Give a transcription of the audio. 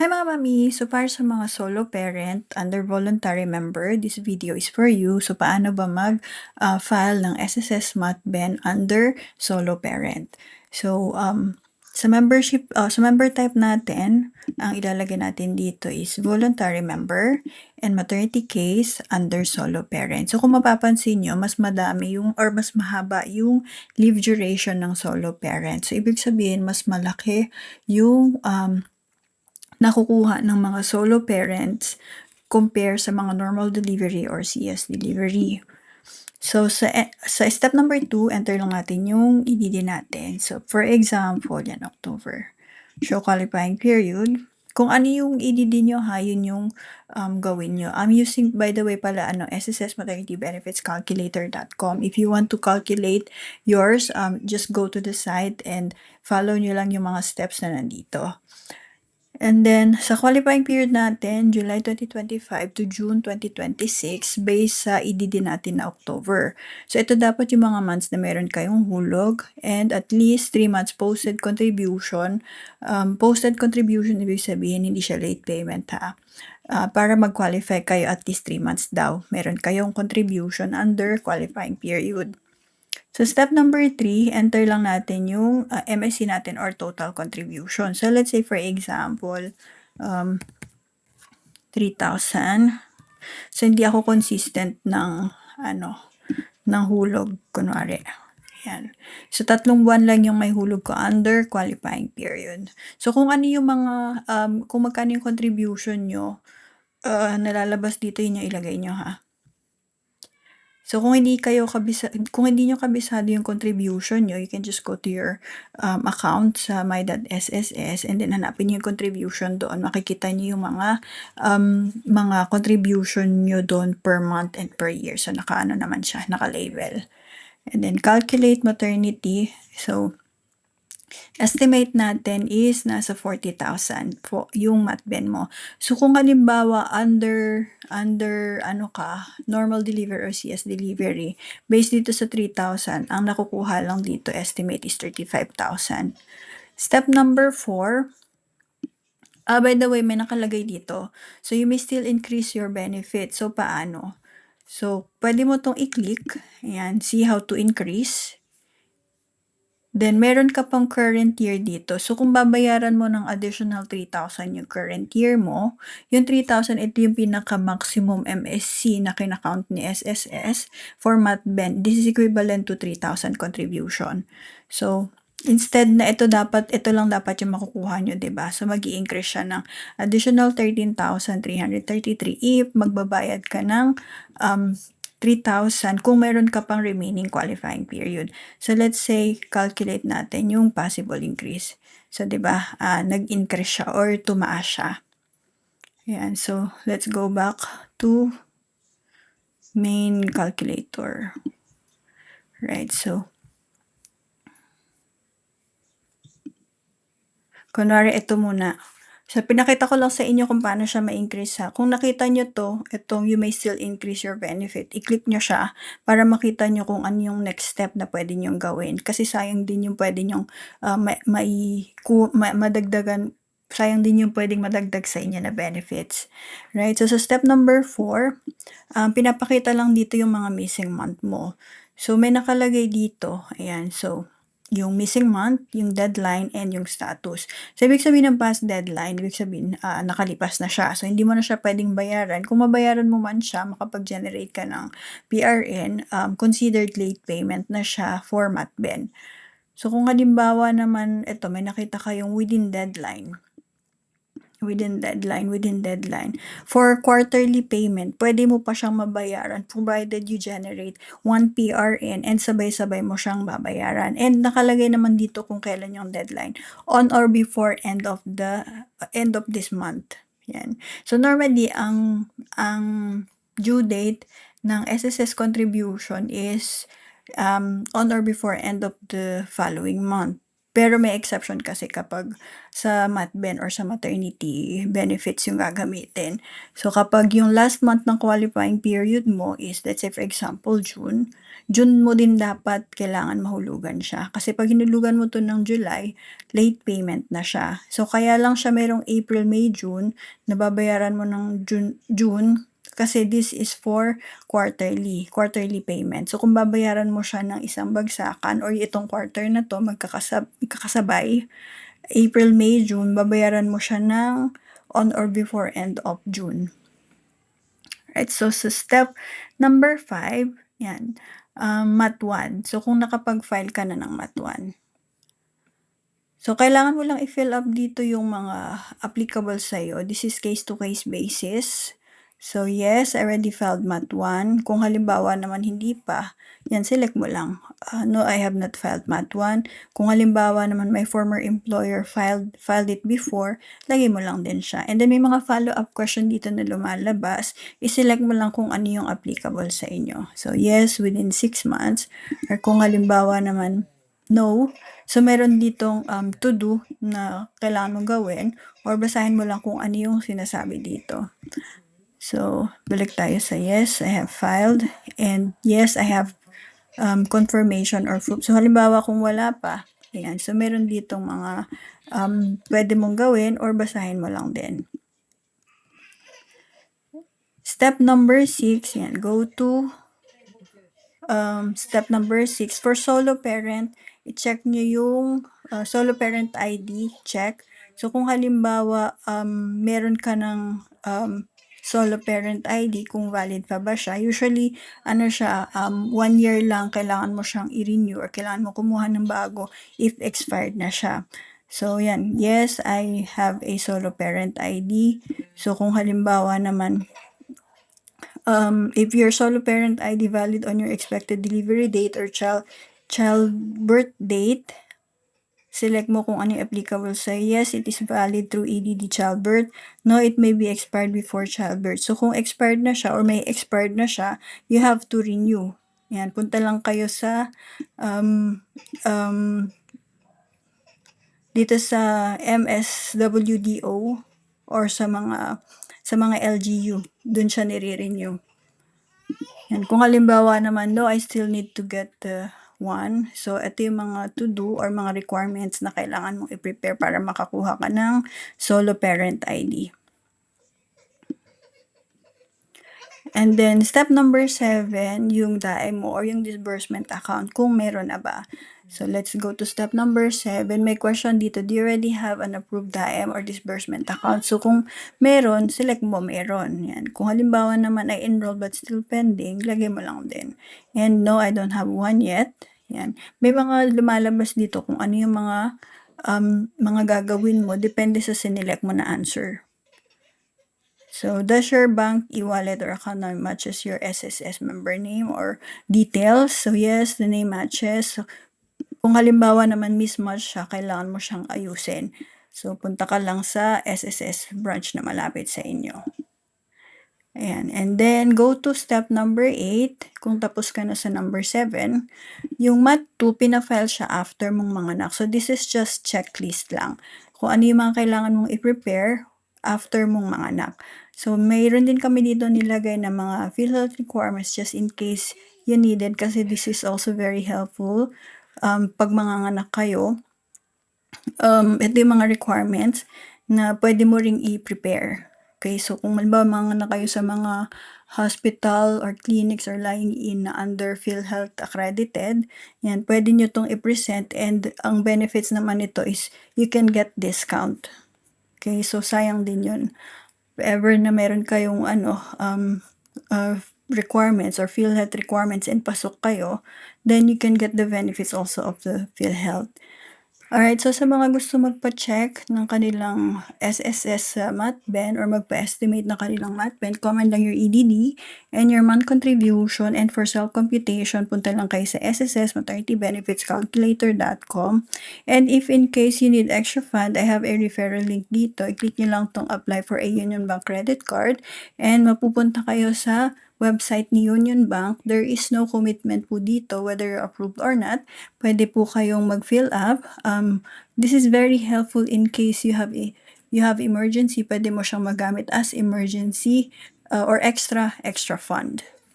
Hi mga mami! So para sa mga solo parent under voluntary member, this video is for you. So paano ba mag-file ng SSS MatBen under solo parent? So sa member type natin, ang ilalagay natin dito is voluntary member and maternity case under solo parent. So kung mapapansin nyo, mas madami yung or mas mahaba yung leave duration ng solo parent. So ibig sabihin, mas malaki yung nakukuha ng mga solo parents compare sa mga normal delivery or CS delivery. So, sa step number 2, enter lang natin yung EDD natin. So, for example, yan, October. Show qualifying period. Kung ano yung EDD nyo ha, yun yung gawin nyo. I'm using, by the way pala, SSS Maternity Benefits Calculator.com. If you want to calculate yours, just go to the site and follow nyo lang yung mga steps na nandito. And then, sa qualifying period natin, July 2025 to June 2026, based sa EDD natin na October. So, ito dapat yung mga months na meron kayong hulog and at least 3 months posted contribution. Posted contribution, ibig sabihin, hindi siya late payment ha. Para mag-qualify kayo, at least 3 months daw. Meron kayong contribution under qualifying period. So, step number 3, enter lang natin yung MSC natin or total contribution. So, let's say for example, 3,000. So, hindi ako consistent ng, ng hulog, kunwari. Yan. So, 3 buwan lang yung may hulog ko under qualifying period. So, kung ano yung mga, kung magkano yung contribution nyo, nalalabas dito yun yung ilagay nyo ha. So, kung hindi nyo kabisado yung contribution nyo, you can just go to your account sa my.sss and then hanapin nyo yung contribution doon. Makikita nyo yung mga contribution nyo doon per month and per year. So, naka-ano naman siya, naka-label. And then, calculate maternity. So, estimate natin is nasa 40,000 po yung MatBen mo. So, kung halimbawa under normal delivery or CS delivery, based dito sa 3,000, ang nakukuha lang dito estimate is 35,000. Step number 4, by the way, may nakalagay dito. So, you may still increase your benefit. So, paano? So, pwede mo tong i-click. Ayan, see how to increase. Then, meron ka pang current year dito. So, kung babayaran mo ng additional 3,000 yung current year mo, yung 3,000, ito yung pinaka-maximum MSC na kinakount ni SSS for MatBen. This is equivalent to 3,000 contribution. So, instead na ito lang dapat yung makukuha nyo, diba? So, mag-i-increase siya ng additional 13,333 if magbabayad ka ng 3,000 kung meron ka pang remaining qualifying period. So, let's say, calculate natin yung possible increase. So, diba, nag-increase siya or tumaas siya. Ayan, so, let's go back to main calculator. Right, so, kunwari, ito muna. So, pinakita ko lang sa inyo kung paano siya ma-increase ha. Kung nakita nyo to, itong you may still increase your benefit. I-click nyo siya para makita nyo kung ano yung next step na pwede nyong gawin. Kasi sayang din yung pwede nyong madagdagan, sayang din yung pwedeng madagdag sa inyo na benefits. Right? So, sa step number 4, pinapakita lang dito yung mga missing month mo. So, may nakalagay dito. Ayan, so, yung missing month, yung deadline, and yung status. So, ibig sabihin ng past deadline, ibig sabihin nakalipas na siya. So, hindi mo na siya pwedeng bayaran. Kung mabayaran mo man siya, makapag-generate ka ng PRN, considered late payment na siya for MatBen. So, kung halimbawa naman, ito, may nakita kayong within deadline. For quarterly payment, pwede mo pa siyang mabayaran provided you generate 1 PRN and sabay-sabay mo siyang babayaran. And nakalagay naman dito kung kailan yung deadline. On or before end of this month. Yan. So normally, ang due date ng SSS contribution is on or before end of the following month. Pero may exception kasi kapag sa MATBEN or sa maternity benefits yung gagamitin. So kapag yung last month ng qualifying period mo is, let's say for example, June mo din dapat kailangan mahulugan siya. Kasi pag hinulugan mo to ng July, late payment na siya. So kaya lang siya merong April, May, June, nababayaran mo ng June kasi this is for quarterly payment. So kung babayaran mo siya ng isang bagsakan or itong quarter na to magkakasabay, April, May, June, babayaran mo siya ng on or before end of June. Right, so sa step number 5, yan, Mat 1. So kung nakapag-file ka na ng Mat 1. So, kailangan mo lang i-fill up dito yung mga applicable sa'yo. This is case-to-case basis. So, yes, I already filed Mat 1. Kung halimbawa naman hindi pa, yan, select mo lang. No, I have not filed Mat 1. Kung halimbawa naman my former employer filed it before, lagay mo lang din siya. And then, may mga follow-up question dito na lumalabas. I-select mo lang kung ano yung applicable sa inyo. So, yes, within 6 months. Or kung halimbawa naman, no. So, meron ditong to do na kailangan mong gawin or basahin mo lang kung ano yung sinasabi dito. So, balik tayo sa yes, I have filed and yes, I have confirmation or proof. So, halimbawa kung wala pa, ayan. So, meron ditong mga pwede mong gawin or basahin mo lang din. Step number 6, yan. Go to step number 6. For solo parent, i-check nyo yung solo parent ID, check. So, kung halimbawa, meron ka ng solo parent ID, kung valid pa ba siya, usually, 1 year lang kailangan mo siyang i-renew or kailangan mo kumuha ng bago if expired na siya. So, yan. Yes, I have a solo parent ID. So, kung halimbawa naman, if your solo parent ID valid on your expected delivery date or childbirth date, select mo kung ano yung applicable sa yes, it is valid through EDD childbirth. No, it may be expired before childbirth. So, kung expired na siya or may expired na siya, you have to renew. Yan, punta lang kayo sa dito sa MSWDO or sa mga LGU. Doon siya nire-renew. Yan. Kung halimbawa naman, no, I still need to get one. So, ito yung mga to-do or mga requirements na kailangan mong i-prepare para makakuha ka ng solo parent ID. And then, step number 7, yung DAE mo or yung disbursement account, kung meron na ba. So, let's go to step number 7. May question dito, do you already have an approved DAE or disbursement account? So, kung meron, select mo meron. Yan. Kung halimbawa naman ay enrolled but still pending, lagay mo lang din. And no, I don't have one yet. Yan. May mga lumalabas dito kung ano yung mga gagawin mo, depende sa sinelect mo na answer. So, does your bank e-wallet or account number matches your SSS member name or details? So, yes, the name matches. So, kung halimbawa naman mismatch siya, kailangan mo siyang ayusin. So, punta ka lang sa SSS branch na malapit sa inyo. Ayan. And then, go to step number 8. Kung tapos ka na sa number 7, yung Mat 2, pinafile siya after mong manganak. So, this is just checklist lang. Kung ano yung mga kailangan mong i-prepare after mong manganak. So, mayroon din kami dito nilagay na mga PhilHealth requirements just in case you needed kasi this is also very helpful pag manganganak kayo. Ito yung mga requirements na pwede mo ring i-prepare. Okay, so kung halimbawa manganak kayo sa mga hospital or clinics or lying in na under PhilHealth accredited, yan, pwede nyo itong i-present and ang benefits naman nito is you can get discount. Okay, so sayang din yun. If ever na meron kayong requirements or PhilHealth requirements and pasok kayo, then you can get the benefits also of the PhilHealth. Alright, so sa mga gusto magpa-check ng kanilang SSS MATBEN or magpa-estimate ng kanilang MATBEN, comment lang your EDD and your month contribution, and for self-computation, punta lang kayo sa ssmaternity-benefits-calculator.com. And if in case you need extra fund, I have a referral link dito. I-click nyo lang tong apply for a Union Bank credit card and mapupunta kayo sa website ni Union Bank, there is no commitment po dito whether you're approved or not. Pwede po kayong mag-fill up. This is very helpful in case you have emergency. Pwede mo siyang magamit as emergency or extra fund.